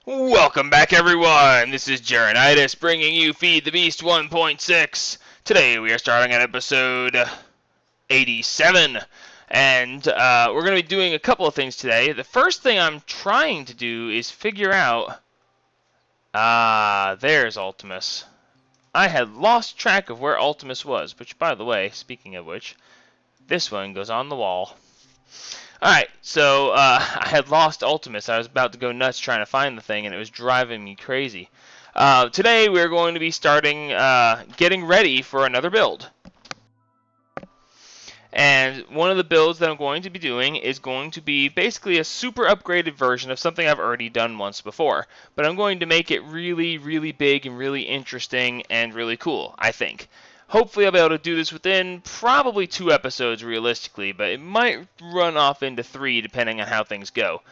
Welcome back, everyone! This is Jaronitis bringing you Feed the Beast 1.6. Today we are starting at episode 87, and we're going to be doing a couple of things today. The first thing I'm trying to do is figure out... there's Ultimus. I had lost track of where Ultimus was, which, by the way, speaking of which, this one goes on the wall. Alright, so I had lost Ultimus. I was about to go nuts trying to find the thing, and it was driving me crazy. Today we're going to be starting getting ready for another build. And one of the builds that I'm going to be doing is going to be basically a super upgraded version of something I've already done once before. But I'm going to make it really, really big and really interesting and really cool, I think. Hopefully I'll be able to do this within probably 2 episodes realistically, but it might run off into 3 depending on how things go.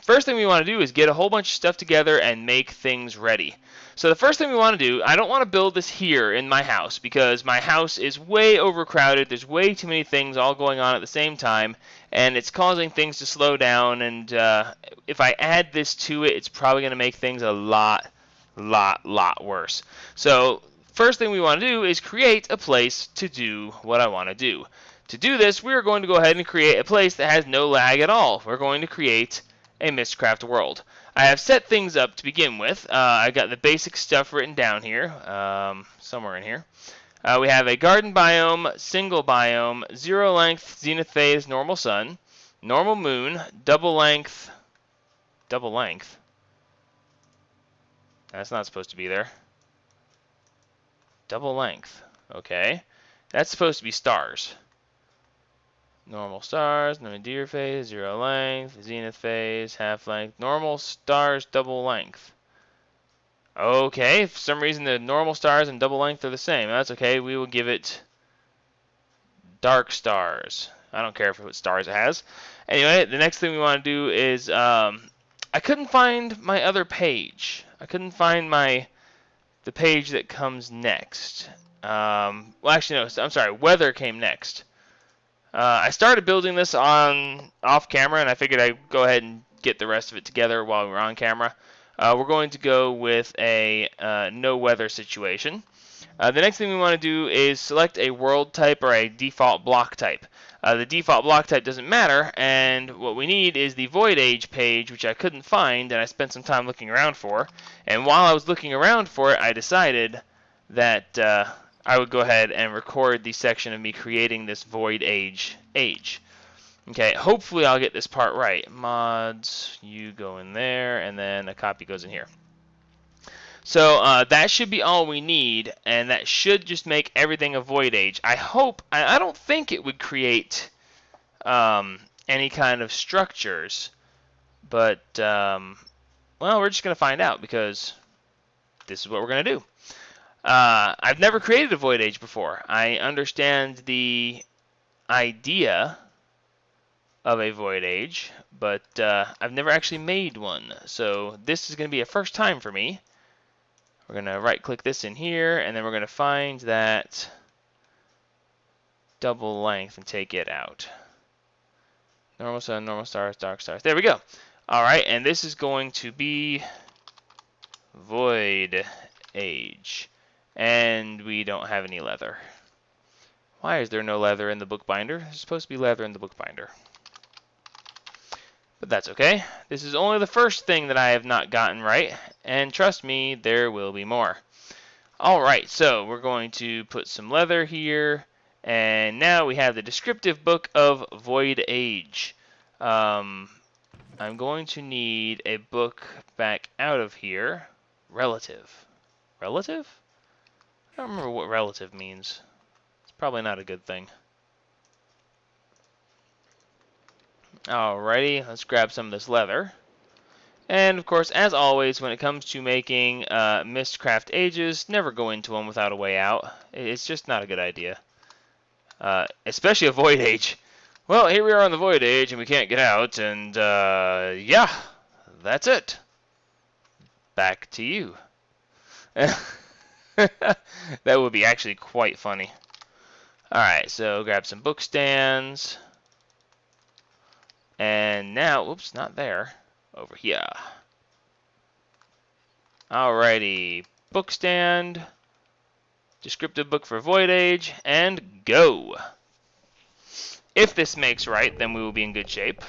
First thing we want to do is get a whole bunch of stuff together and make things ready. So the first thing we want to do, I don't want to build this here in my house because my house is way overcrowded. There's way too many things all going on at the same time, and it's causing things to slow down, and if I add this to it, it's probably going to make things a lot worse. So first thing we want to do is create a place to do what I want to do. To do this, we're going to go ahead and create a place that has no lag at all. We're going to create a Mystcraft world. I have set things up to begin with. I got the basic stuff written down here, somewhere in here. We have a garden biome, single biome, 0 length, zenith phase, normal sun, normal moon, double length. That's not supposed to be there. Double length. Okay. That's supposed to be stars. Normal stars, nadir phase, 0 length, zenith phase, half length, normal stars, double length. Okay, for some reason the normal stars and double length are the same. That's okay, we will give it dark stars. I don't care what stars it has. Anyway, the next thing we want to do is, I couldn't find my other page. I couldn't find the page that comes next. Well, actually, no, I'm sorry, weather came next. I started building this off camera, and I figured I'd go ahead and get the rest of it together while we're on camera. We're going to go with a no weather situation. The next thing we want to do is select a world type or a default block type. The default block type doesn't matter, and what we need is the Void Age page, which I couldn't find, and I spent some time looking around for. And while I was looking around for it, I decided that I would go ahead and record the section of me creating this Void Age. Okay, hopefully I'll get this part right. Mods, you go in there, and then a copy goes in here. So that should be all we need, and that should just make everything a Void Age. I don't think it would create any kind of structures, but, well, we're just going to find out because this is what we're going to do. I've never created a Void Age before. I understand the idea of a Void Age, but I've never actually made one. So this is going to be a first time for me. We're going to right click this in here, and then we're going to find that double length and take it out. Normal sun, normal stars, dark stars. There we go. Alright, and this is going to be Void Age. And we don't have any leather. Why is there no leather in the bookbinder? There's supposed to be leather in the bookbinder. But that's okay. This is only the first thing that I have not gotten right. And trust me, there will be more. Alright, so we're going to put some leather here. And now we have the descriptive book of Void Age. I'm going to need a book back out of here. Relative. Relative? I don't remember what relative means. It's probably not a good thing. Alrighty, let's grab some of this leather. And of course, as always, when it comes to making Mystcraft Ages, never go into them without a way out. It's just not a good idea. Especially a Void Age. Well, here we are on the Void Age, and we can't get out, and yeah, that's it. Back to you. That would be actually quite funny. Alright, so grab some book stands. And now, whoops, not there. Over here. Alrighty. Book stand. Descriptive book for Void Age. And go. If this makes right, then we will be in good shape.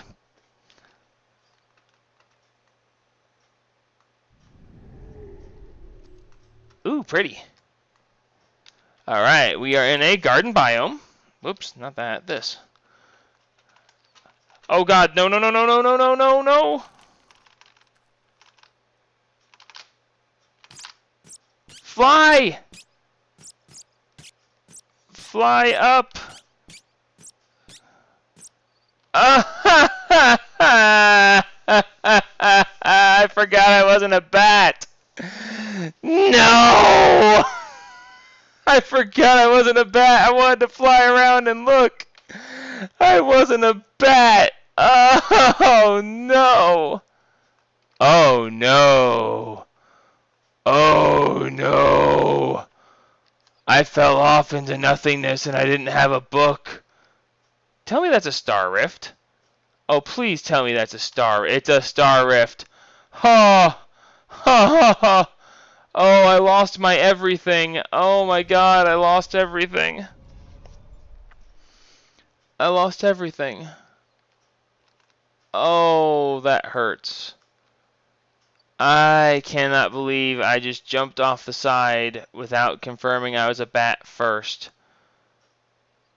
Ooh, pretty. Alright, we are in a garden biome. Whoops, not that, this. Oh god, no, no, no, no, no, no, no, no, no! Fly! Fly up! I forgot I wasn't a bat! No! I forgot I wasn't a bat. I wanted to fly around and look. I wasn't a bat. Oh no. Oh no. Oh no. I fell off into nothingness and I didn't have a book. Tell me that's a star rift. Oh, please tell me that's a star. It's a star rift. Oh. Ha ha ha. Oh, I lost my everything. Oh my god, I lost everything. I lost everything. Oh, that hurts. I cannot believe I just jumped off the side without confirming I was a bat first.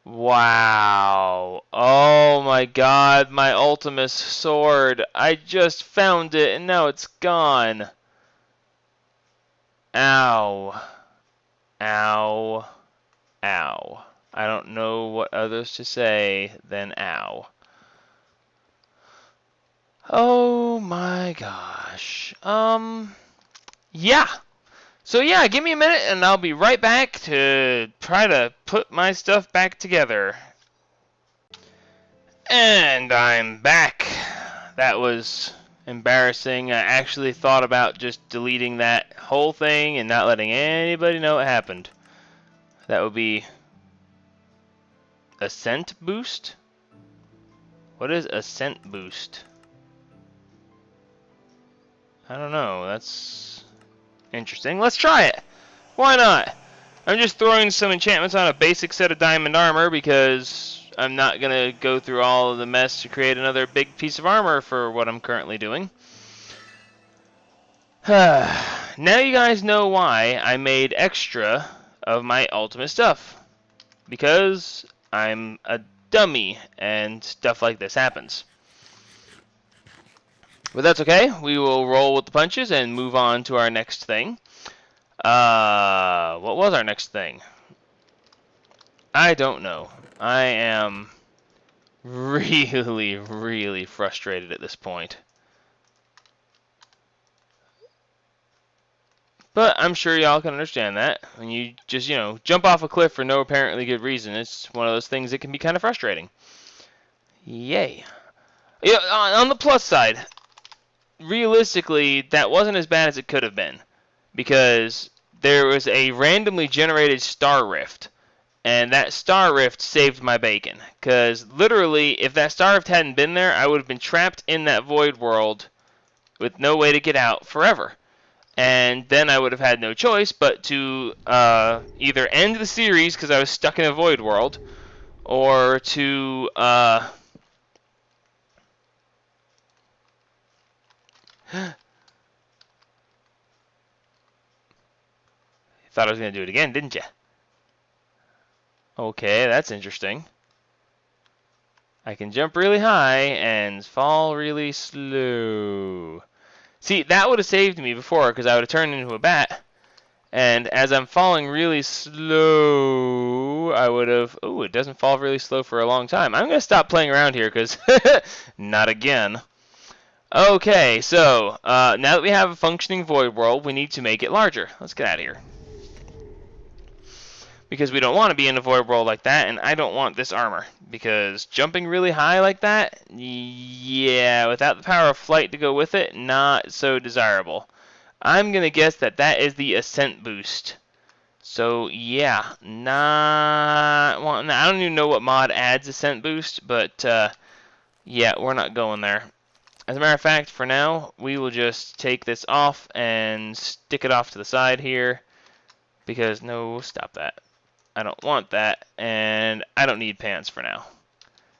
Wow. Oh my god, my Ultimus sword. I just found it and now it's gone. Ow. Ow. Ow. I don't know what others to say than ow. Oh my gosh. Yeah. So yeah, give me a minute and I'll be right back to try to put my stuff back together. And I'm back. That was embarrassing. I actually thought about just deleting that whole thing and not letting anybody know it happened. That would be Ascent boost? What is Ascent boost? I don't know. That's interesting. Let's try it. Why not? I'm just throwing some enchantments on a basic set of diamond armor because I'm not going to go through all of the mess to create another big piece of armor for what I'm currently doing. Now you guys know why I made extra of my ultimate stuff. Because I'm a dummy and stuff like this happens. But that's okay. We will roll with the punches and move on to our next thing. What was our next thing? I don't know. I am really, really frustrated at this point. But I'm sure y'all can understand that. When you just, jump off a cliff for no apparently good reason, it's one of those things that can be kind of frustrating. Yay. Yeah, on the plus side, realistically, that wasn't as bad as it could have been. Because there was a randomly generated star rift. And that star rift saved my bacon. Because literally, if that star rift hadn't been there, I would have been trapped in that void world with no way to get out forever. And then I would have had no choice but to either end the series because I was stuck in a void world, or to thought I was going to do it again, didn't you? Okay, that's interesting. I can jump really high and fall really slow. See, that would have saved me before, because I would have turned into a bat. And as I'm falling really slow, I would have... Ooh, it doesn't fall really slow for a long time. I'm going to stop playing around here, because... not again. Okay, so, now that we have a functioning void world, we need to make it larger. Let's get out of here. Because we don't want to be in a void world like that, and I don't want this armor. Because jumping really high like that, yeah, without the power of flight to go with it, not so desirable. I'm going to guess that that is the Ascent boost. So, yeah, not wanting that. I don't even know what mod adds Ascent boost, but, yeah, we're not going there. As a matter of fact, for now, we will just take this off and stick it off to the side here, because, no, stop that. I don't want that, and I don't need pants for now.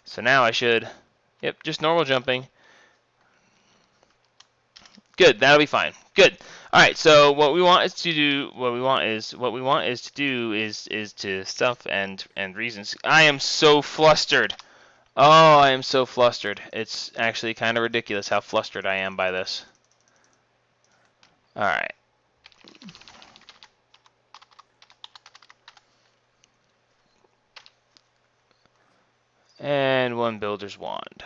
So now I should, yep, just normal jumping. Good, that'll be fine. Good. All right, so what we want is to do, is to stuff and reasons. I am so flustered. Oh, I am so flustered. It's actually kind of ridiculous how flustered I am by this. All right. And one builder's wand.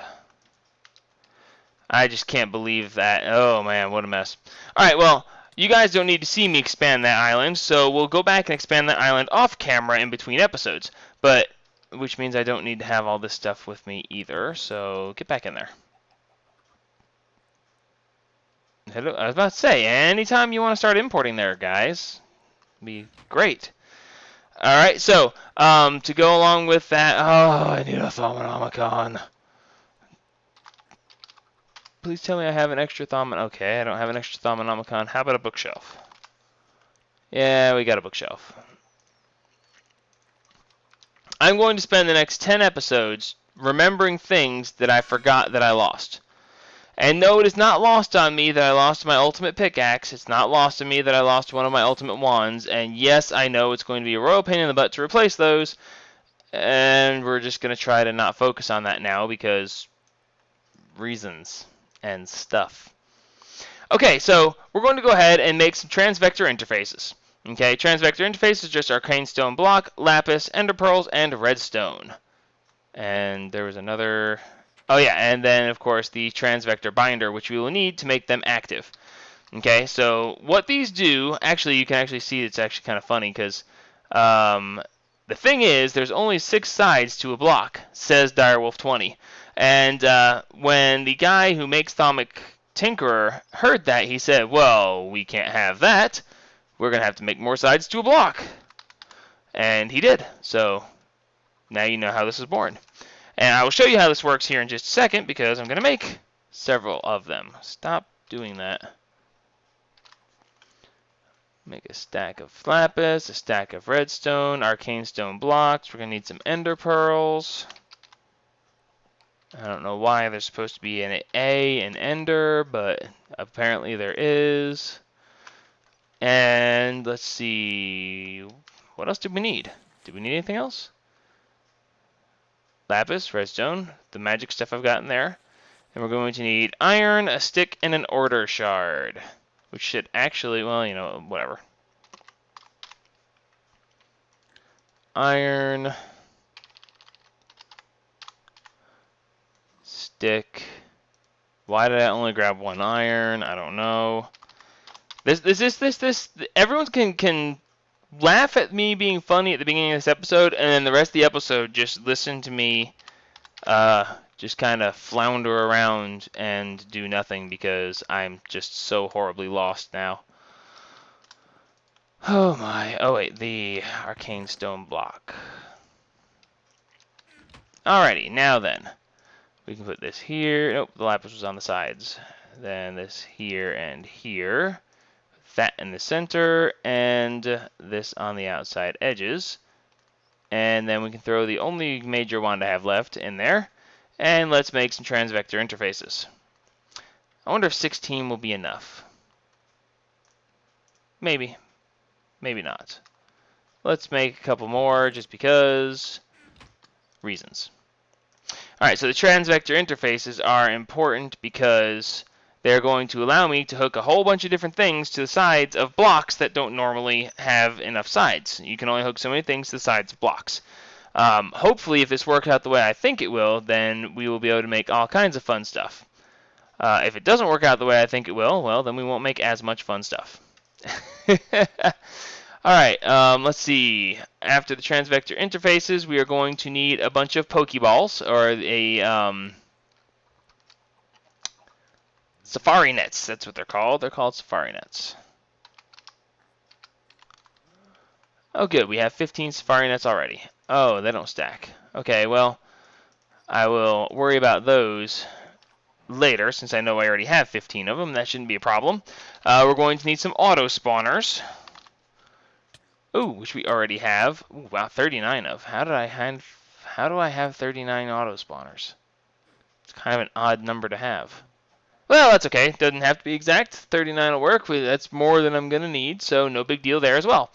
I just can't believe that. Oh man, what a mess. Alright, well, you guys don't need to see me expand that island, so we'll go back and expand that island off camera in between episodes. But, which means I don't need to have all this stuff with me either, so get back in there. Hello, I was about to say, anytime you want to start importing there, guys, be great. Alright, so, to go along with that, oh, I need a Thaumonomicon. Please tell me I have an extra Thaumonomicon. Okay, I don't have an extra Thaumonomicon. How about a bookshelf? Yeah, we got a bookshelf. I'm going to spend the next 10 episodes remembering things that I forgot that I lost. And no, it is not lost on me that I lost my ultimate pickaxe. It's not lost on me that I lost one of my ultimate wands. And yes, I know it's going to be a royal pain in the butt to replace those. And we're just going to try to not focus on that now because reasons and stuff. Okay, so we're going to go ahead and make some transvector interfaces. Okay, transvector interfaces is just arcane stone block, lapis, ender pearls, and redstone. And there was another... Oh yeah, and then of course the transvector binder, which we will need to make them active. Okay, so what these do, actually you can actually see it's actually kind of funny because the thing is there's only 6 sides to a block, says Direwolf20. And when the guy who makes Thaumic Tinkerer heard that, he said, well, we can't have that. We're going to have to make more sides to a block. And he did. So now you know how this is born. And I will show you how this works here in just a second because I'm going to make several of them. Stop doing that. Make a stack of lapis, a stack of redstone, arcane stone blocks. We're going to need some ender pearls. I don't know why there's supposed to be an A in ender, but apparently there is. And let's see, what else did we need? Did we need anything else? Lapis, redstone, the magic stuff I've got in there. And we're going to need iron, a stick, and an order shard. Which should actually, well, you know, whatever. Iron, stick. Why did I only grab 1 iron? I don't know. This. Everyone can laugh at me being funny at the beginning of this episode, and then the rest of the episode just listen to me just kind of flounder around and do nothing because I'm just so horribly lost now. Oh my. Oh wait, the arcane stone block. Alrighty, now then. We can put this here. Nope, the lapis was on the sides. Then this here and here. That in the center, and this on the outside edges. And then we can throw the only major wand I have left in there. And let's make some transvector interfaces. I wonder if 16 will be enough. Maybe. Maybe not. Let's make a couple more just because reasons. Alright, so the transvector interfaces are important because they're going to allow me to hook a whole bunch of different things to the sides of blocks that don't normally have enough sides. You can only hook so many things to the sides of blocks. Hopefully, if this works out the way I think it will, then we will be able to make all kinds of fun stuff. If it doesn't work out the way I think it will, well, then we won't make as much fun stuff. Alright, let's see. After the transvector interfaces, we are going to need a bunch of Pokeballs, or a safari nets. That's what they're called. They're called safari nets. Oh, good. We have 15 safari nets already. Oh, they don't stack. Okay, well, I will worry about those later, since I know I already have 15 of them. That shouldn't be a problem. We're going to need some auto spawners. Ooh, which we already have. Ooh, wow, 39 of. How do I have 39 auto spawners? It's kind of an odd number to have. Well, that's okay. Doesn't have to be exact. 39 will work. That's more than I'm going to need, so no big deal there as well.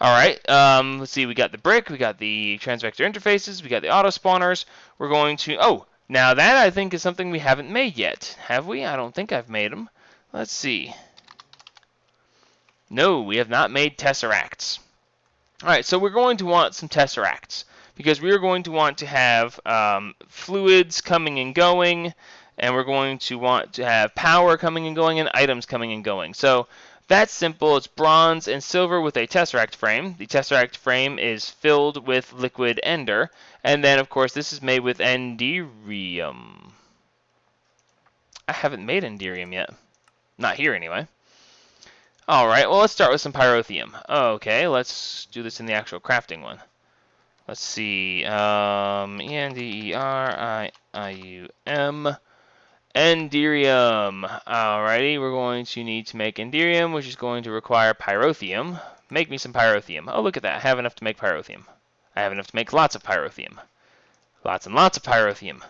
All right, let's see. We got the brick. We got the transvector interfaces. We got the auto spawners. We're going to... Oh, now that I think is something we haven't made yet. Have we? I don't think I've made them. Let's see. No, we have not made tesseracts. All right, so we're going to want some tesseracts because we are going to want to have fluids coming and going, and we're going to want to have power coming and going and items coming and going. So that's simple. It's bronze and silver with a tesseract frame. The tesseract frame is filled with liquid ender, and then of course this is made with enderium. I haven't made enderium yet. Not here anyway. Alright, well let's start with some pyrotheum. Okay, let's do this in the actual crafting one. Let's see, E-N-D-E-R-I-I-U-M, enderium. Alrighty, we're going to need to make enderium, which is going to require pyrotheum. Make me some pyrotheum. Oh, look at that, I have enough to make pyrotheum. I have enough to make lots of pyrotheum. Lots and lots of pyrotheum.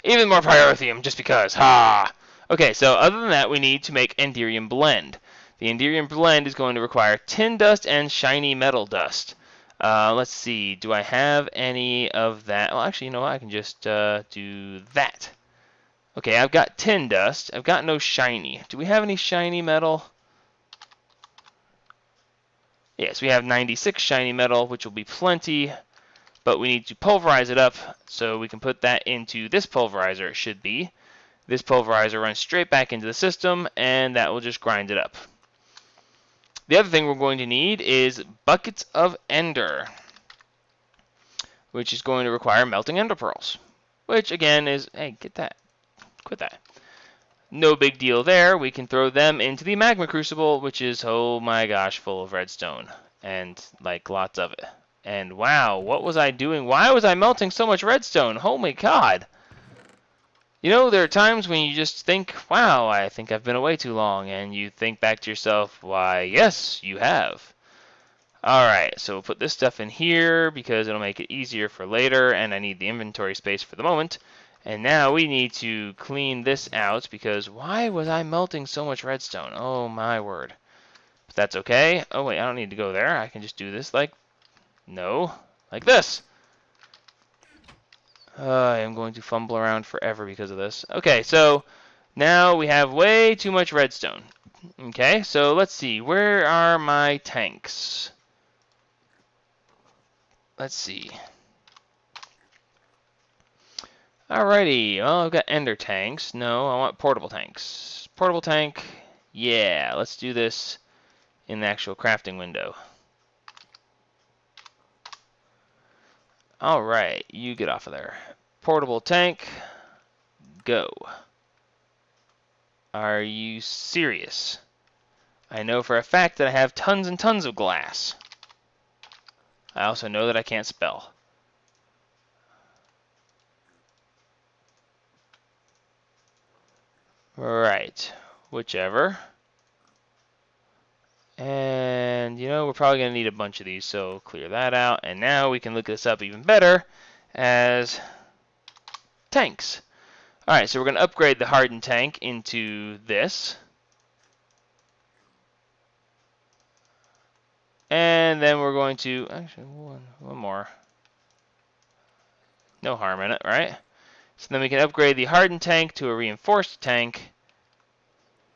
Even more pyrotheum, just because. Ha! Okay, so other than that, we need to make enderium blend. The enderium blend is going to require tin dust and shiny metal dust. Let's see, do I have any of that? Well, actually, you know what? I can just do that. Okay, I've got tin dust. I've got no shiny. Do we have any shiny metal? Yes, we have 96 shiny metal, which will be plenty. But we need to pulverize it up, so we can put that into this pulverizer, it should be. This pulverizer runs straight back into the system, and that will just grind it up. The other thing we're going to need is buckets of ender, which is going to require melting ender pearls, which again is, hey, get that, quit that. No big deal there. We can throw them into the magma crucible, which is, oh my gosh, full of redstone, and like lots of it. And wow, what was I doing? Why was I melting so much redstone? Oh my god. You know, there are times when you just think, wow, I think I've been away too long, and you think back to yourself, why, yes, you have. Alright, so we'll put this stuff in here because it'll make it easier for later, and I need the inventory space for the moment. And now we need to clean this out because why was I melting so much redstone? Oh my word. But that's okay. Oh wait, I don't need to go there. I can just do this like, no, like this. I am going to fumble around forever because of this. Okay, so now we have way too much redstone. Okay, so let's see. Where are my tanks? Let's see. Alrighty, well, I've got ender tanks. No, I want portable tanks. Portable tank, yeah, let's do this in the actual crafting window. Alright, you get off of there. Portable tank, go. Are you serious? I know for a fact that I have tons and tons of glass. I also know that I can't spell. Right, whichever. And, you know, we're probably going to need a bunch of these, so clear that out. And now we can look this up even better as tanks. Alright, so we're going to upgrade the hardened tank into this. And then we're going to, actually, one more. No harm in it, right? So then we can upgrade the hardened tank to a reinforced tank.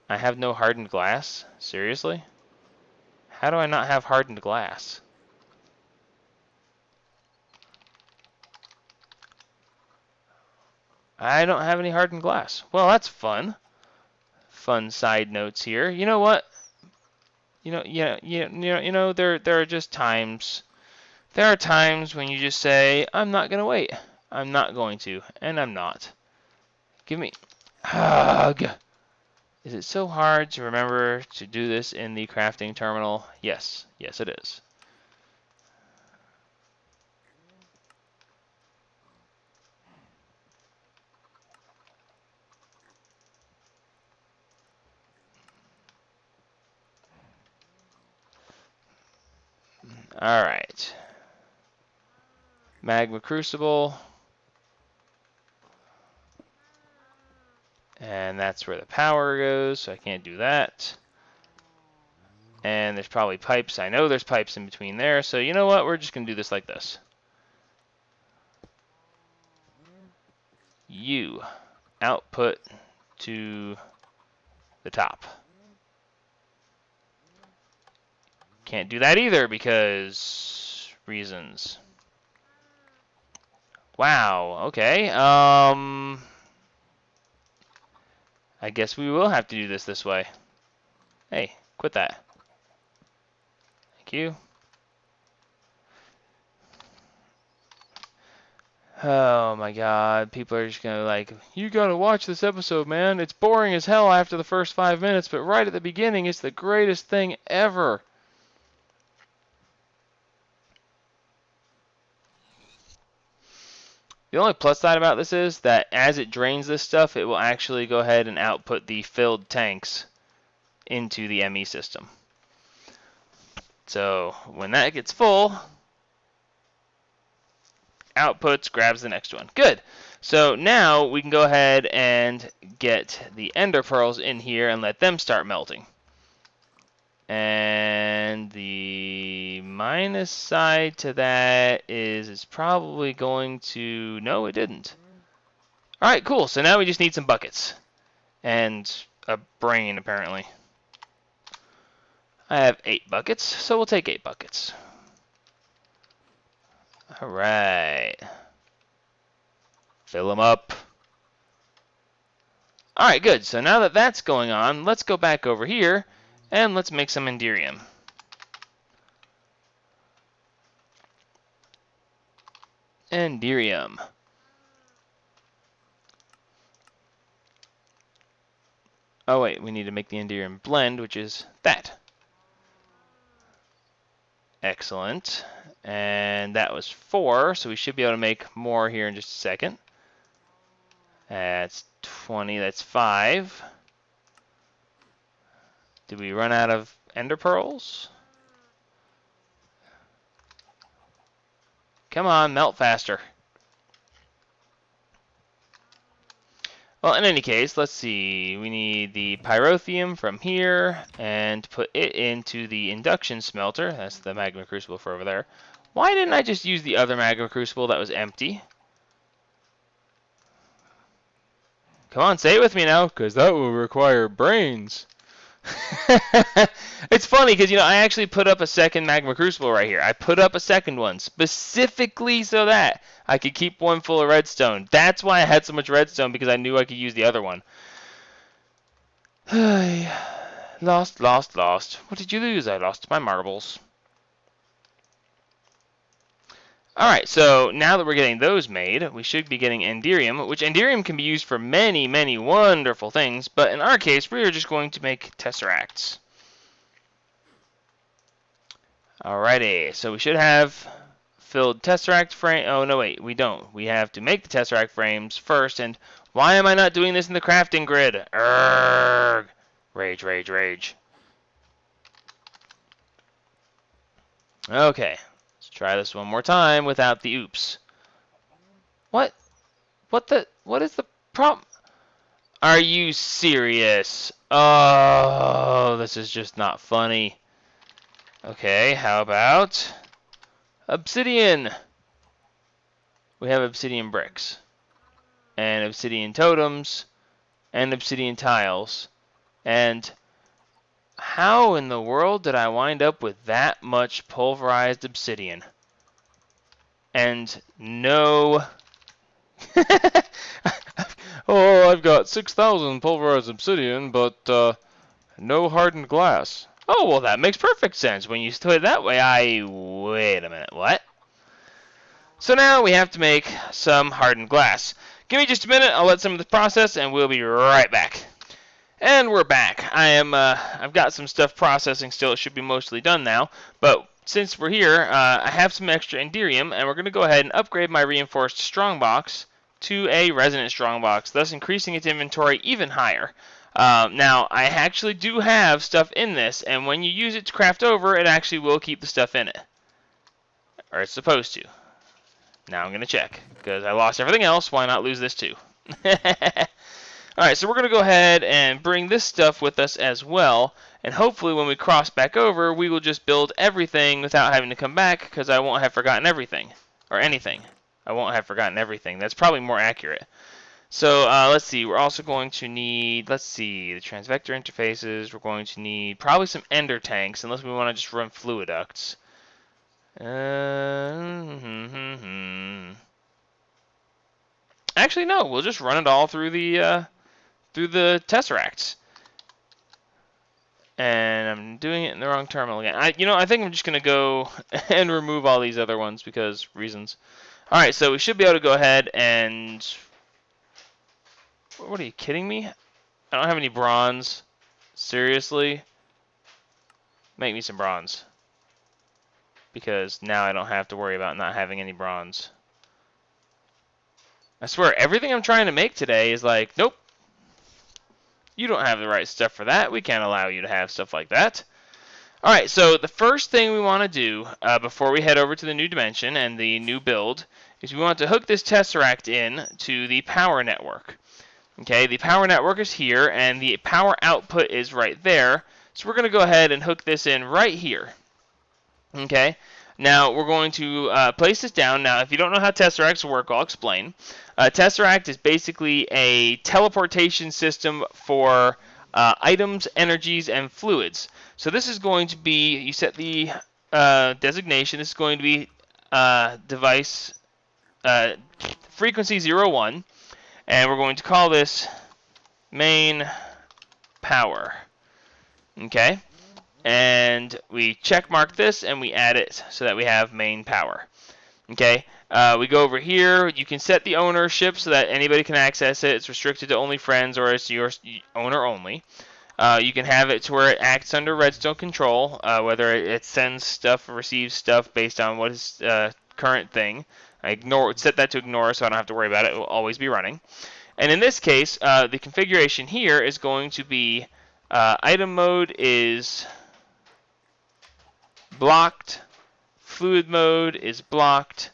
I have no hardened glass? Seriously? How do I not have hardened glass? I don't have any hardened glass. Well, that's fun. Fun side notes here. You know what? You know, there are just times. There are times when you just say, I'm not gonna wait. I'm not going to, and I'm not. Give me hug. Is it so hard to remember to do this in the crafting terminal? Yes, yes it is. Alright. Magma Crucible. And that's where the power goes, so I can't do that. And there's probably pipes. I know there's pipes in between there, so you know what? We're just going to do this like this. You output to the top. Can't do that either because reasons. Wow, okay. I guess we will have to do this way. Hey, quit that. Thank you. Oh my god, people are just gonna like, you gotta watch this episode, man. It's boring as hell after the first 5 minutes, but right at the beginning, it's the greatest thing ever. The only plus side about this is that as it drains this stuff, it will actually go ahead and output the filled tanks into the ME system. So when that gets full, outputs, grabs the next one. Good. So now we can go ahead and get the ender pearls in here and let them start melting. And the minus side to that is it's probably going to... No, it didn't. Alright, cool. So now we just need some buckets. And a brain, apparently. I have 8 buckets, so we'll take 8 buckets. Alright. Fill them up. Alright, good. So now that that's going on, let's go back over here and let's make some Enderium. Enderium. Oh wait, we need to make the Enderium blend, which is that. Excellent. And that was 4, so we should be able to make more here in just a second. That's 20, that's 5. Did we run out of ender pearls? Come on, melt faster. Well, in any case, let's see. We need the pyrotheum from here and put it into the induction smelter. That's the magma crucible for over there. Why didn't I just use the other magma crucible that was empty? Come on, say it with me now, because that will require brains. It's funny because, you know, I actually put up a second magma crucible right here. I put up a second one specifically so that I could keep one full of redstone. That's why I had so much redstone, because I knew I could use the other one. Lost. What did you lose? I lost my marbles. Alright, so now that we're getting those made, we should be getting Enderium, which Enderium can be used for many, many wonderful things, but in our case, we are just going to make Tesseracts. Alrighty, so we should have filled Tesseract frame. Oh, no, wait, we don't. We have to make the Tesseract frames first, and why am I not doing this in the crafting grid? Urgh! Rage, rage, rage. Okay. Try this one more time without the oops. What? What is the problem? Are you serious? Oh, this is just not funny. Okay, how about obsidian? We have obsidian bricks, and obsidian totems, and obsidian tiles. And how in the world did I wind up with that much pulverized obsidian? And no... Oh, I've got 6,000 pulverized obsidian, but no hardened glass. Oh, well, that makes perfect sense. When you put it that way, wait a minute, what? So now we have to make some hardened glass. Give me just a minute, I'll let some of this process, and we'll be right back. And we're back. I've got some stuff processing still. It should be mostly done now. But since we're here, I have some extra Enderium, and we're going to go ahead and upgrade my reinforced strongbox to a resonant strongbox, thus increasing its inventory even higher. Now, I actually do have stuff in this, and when you use it to craft over, it actually will keep the stuff in it. Or it's supposed to. Now I'm going to check, because I lost everything else. Why not lose this too? Alright, so we're going to go ahead and bring this stuff with us as well. And hopefully when we cross back over, we will just build everything without having to come back, because I won't have forgotten everything. Or anything. I won't have forgotten everything. That's probably more accurate. So let's see, we're also going to need, let's see, the transvector interfaces. We're going to need probably some ender tanks, unless we want to just run fluid ducts. Actually, no, we'll just run it all through the tesseracts. And I'm doing it in the wrong terminal again. I think I'm just gonna go and remove all these other ones because reasons. All right, so we should be able to go ahead and. What are you kidding me? I don't have any bronze. Seriously? Make me some bronze. Because now I don't have to worry about not having any bronze. I swear, everything I'm trying to make today is like, nope. You don't have the right stuff for that. We can't allow you to have stuff like that. Alright, so the first thing we want to do before we head over to the new dimension and the new build is we want to hook this tesseract in to the power network. Okay, the power network is here, and the power output is right there. So we're going to go ahead and hook this in right here. Okay, now we're going to place this down. Now, if you don't know how tesseracts work, I'll explain. Tesseract is basically a teleportation system for items, energies, and fluids. So this is going to be, you set the designation, this is going to be device frequency 01. And we're going to call this main power. Okay? And we check mark this and we add it so that we have main power. Okay? We go over here. You can set the ownership so that anybody can access it. It's restricted to only friends or it's your owner only. You can have it to where it acts under redstone control, whether it sends stuff or receives stuff based on what is current thing. I set that to ignore so I don't have to worry about it. It will always be running. And in this case, the configuration here is going to be item mode is blocked, fluid mode is blocked,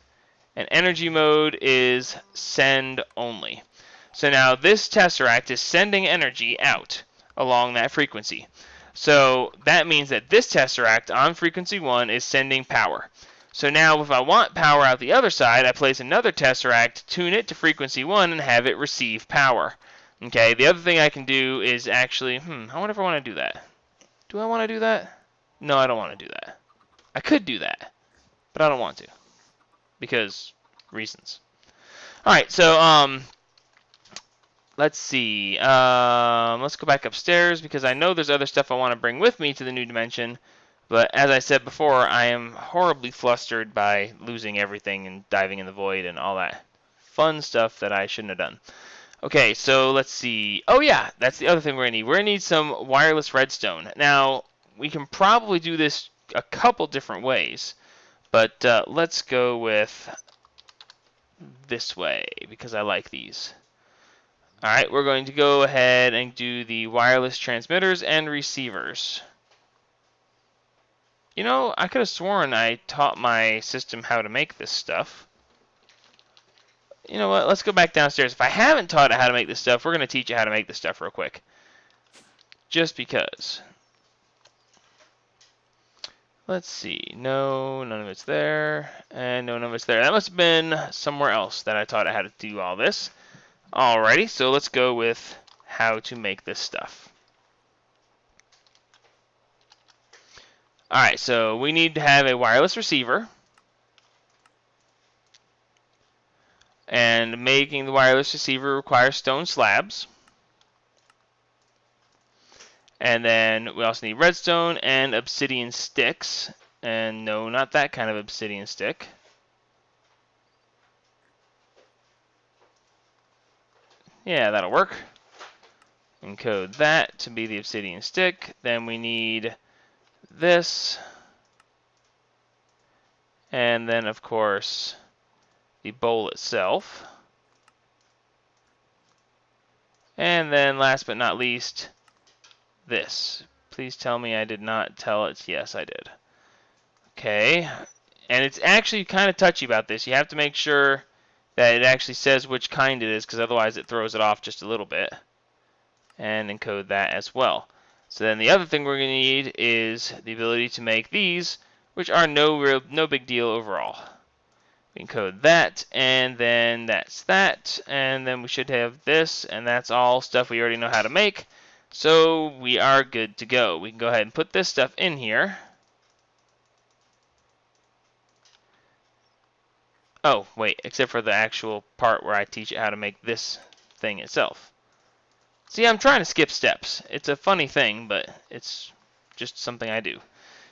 and energy mode is send only. So now this tesseract is sending energy out along that frequency. So that means that this tesseract on frequency 1 is sending power. So now if I want power out the other side, I place another tesseract, tune it to frequency 1, and have it receive power. Okay, the other thing I can do is actually, I wonder if I want to do that. Do I want to do that? No, I don't want to do that. I could do that, but I don't want to. Because reasons. Alright, so, let's see. Let's go back upstairs because I know there's other stuff I want to bring with me to the new dimension. But as I said before, I am horribly flustered by losing everything and diving in the void and all that fun stuff that I shouldn't have done. Okay, so let's see. Oh yeah, that's the other thing we're going to need. We're going to need some wireless redstone. Now, we can probably do this a couple different ways. But let's go with this way because I like these. Alright, we're going to go ahead and do the wireless transmitters and receivers. You know, I could have sworn I taught my system how to make this stuff. You know what, let's go back downstairs. If I haven't taught it how to make this stuff, we're going to teach you how to make this stuff real quick. Just because. Let's see, no, none of it's there, and no, none of it's there. That must have been somewhere else that I taught it how to do all this. Alrighty, so let's go with how to make this stuff. Alright, so we need to have a wireless receiver. And making the wireless receiver requires stone slabs. And then we also need redstone and obsidian sticks. And no, not that kind of obsidian stick. Yeah, that'll work. Encode that to be the obsidian stick. Then we need this. And then, of course, the bowl itself. And then, last but not least, this. Please tell me I did not tell it. Yes, I did. Okay. And it's actually kind of touchy about this. You have to make sure that it actually says which kind it is, because otherwise it throws it off just a little bit. And encode that as well. So then the other thing we're going to need is the ability to make these, which are no big deal overall. We encode that, and then that's that, and then we should have this, and that's all stuff we already know how to make. So we are good to go. We can go ahead and put this stuff in here. Oh, wait, except for the actual part where I teach it how to make this thing itself. See, I'm trying to skip steps. It's a funny thing, but it's just something I do.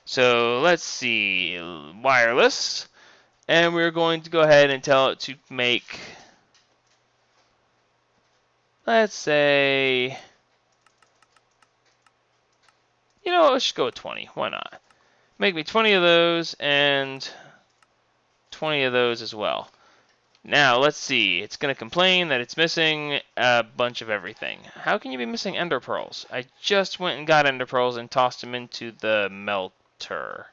So let's see, wireless. And we're going to go ahead and tell it to make, let's say, you know what, let's just go with 20. Why not? Make me 20 of those and 20 of those as well. Now, let's see. It's going to complain that it's missing a bunch of everything. How can you be missing ender pearls? I just went and got ender pearls and tossed them into the melter.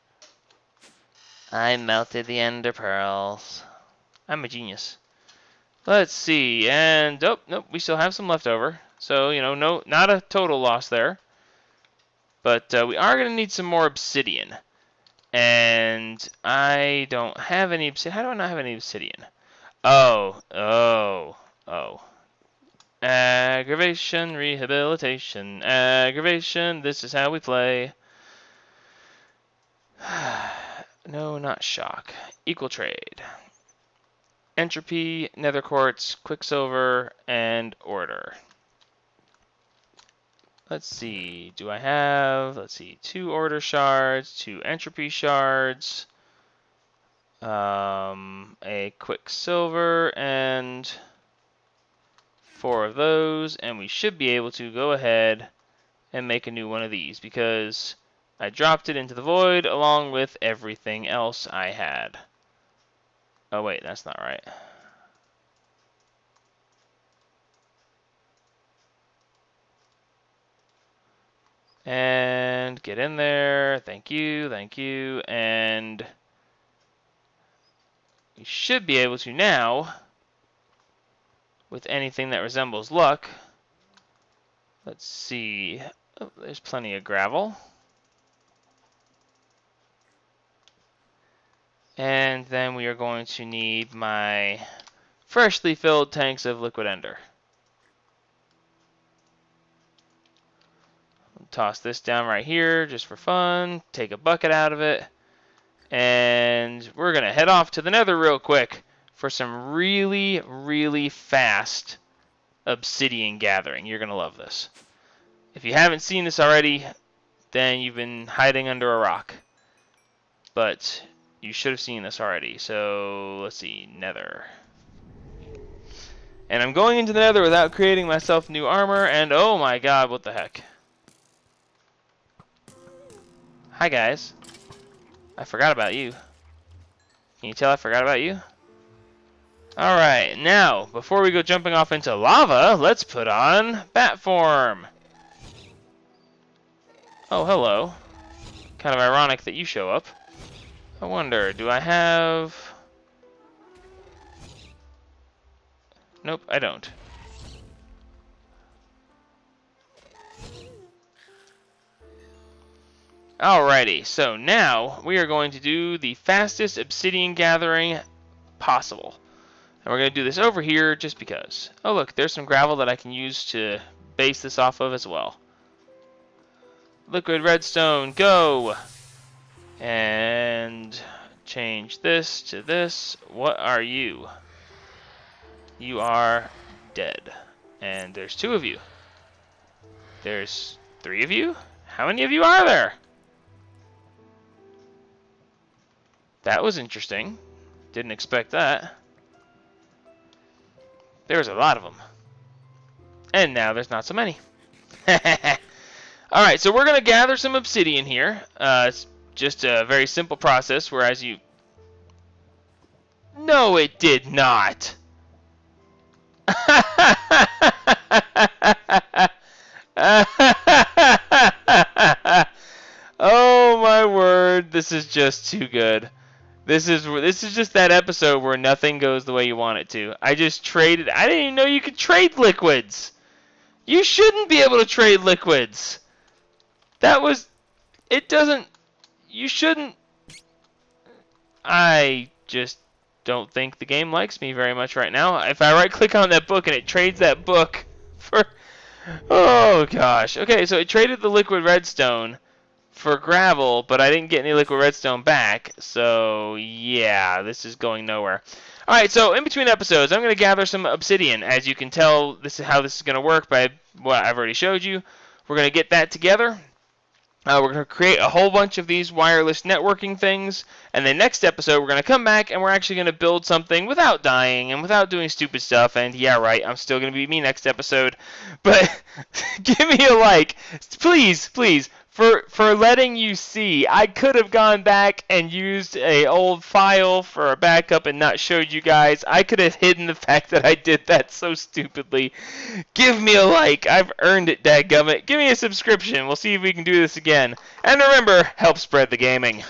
I melted the ender pearls. I'm a genius. Let's see, and oh, nope, we still have some left over. So, you know, no, not a total loss there. But we are going to need some more obsidian. And I don't have any obsidian. How do I not have any obsidian? Oh. Aggravation, rehabilitation, aggravation, this is how we play. No, not shock. Equal trade. Entropy, nether quartz, quicksilver, and order. Let's see, do I have, 2 order shards, 2 entropy shards, a quicksilver, and 4 of those, and we should be able to go ahead and make a new one of these, because I dropped it into the void along with everything else I had. Oh wait, that's not right. And get in there. Thank you, and we should be able to now, with anything that resembles luck. Let's see. Oh, there's plenty of gravel. And then we are going to need my freshly filled tanks of liquid ender. Toss this down right here just for fun. Take a bucket out of it. And we're going to head off to the nether real quick for some really, really fast obsidian gathering. You're going to love this. If you haven't seen this already, then you've been hiding under a rock. But you should have seen this already. So let's see, nether. And I'm going into the nether without creating myself new armor, and oh my god, what the heck. Hi guys. I forgot about you. Can you tell I forgot about you? Alright, now, before we go jumping off into lava, let's put on bat form. Oh, hello. Kind of ironic that you show up. I wonder, do I have... Nope, I don't. Alrighty, so now we are going to do the fastest obsidian gathering possible. And we're going to do this over here just because. Oh look, there's some gravel that I can use to base this off of as well. Liquid redstone, go! And change this to this. What are you? You are dead. And there's 2 of you. There's 3 of you? How many of you are there? That was interesting. Didn't expect that. There's a lot of them. And now there's not so many. Alright, so we're going to gather some obsidian here. It's just a very simple process, whereas you... No, it did not! Oh my word, this is just too good. This is just that episode where nothing goes the way you want it to. I just traded. I didn't even know you could trade liquids. You shouldn't be able to trade liquids. That was. It doesn't. You shouldn't. I just don't think the game likes me very much right now. If I right click on that book and it trades that book for. Oh gosh. Okay, so it traded the liquid redstone for gravel, but I didn't get any liquid redstone back. So yeah, this is going nowhere. All right, so in between episodes, I'm going to gather some obsidian. As you can tell, this is how this is going to work by what I've already showed you. We're going to get that together. We're going to create a whole bunch of these wireless networking things, and then next episode we're going to come back and we're actually going to build something without dying and without doing stupid stuff. And yeah, right, I'm still going to be me next episode, but give me a like, please, please. For letting you see, I could have gone back and used a old file for a backup and not showed you guys. I could have hidden the fact that I did that so stupidly. Give me a like. I've earned it, dadgummit. Give me a subscription. We'll see if we can do this again. And remember, help spread the gaming.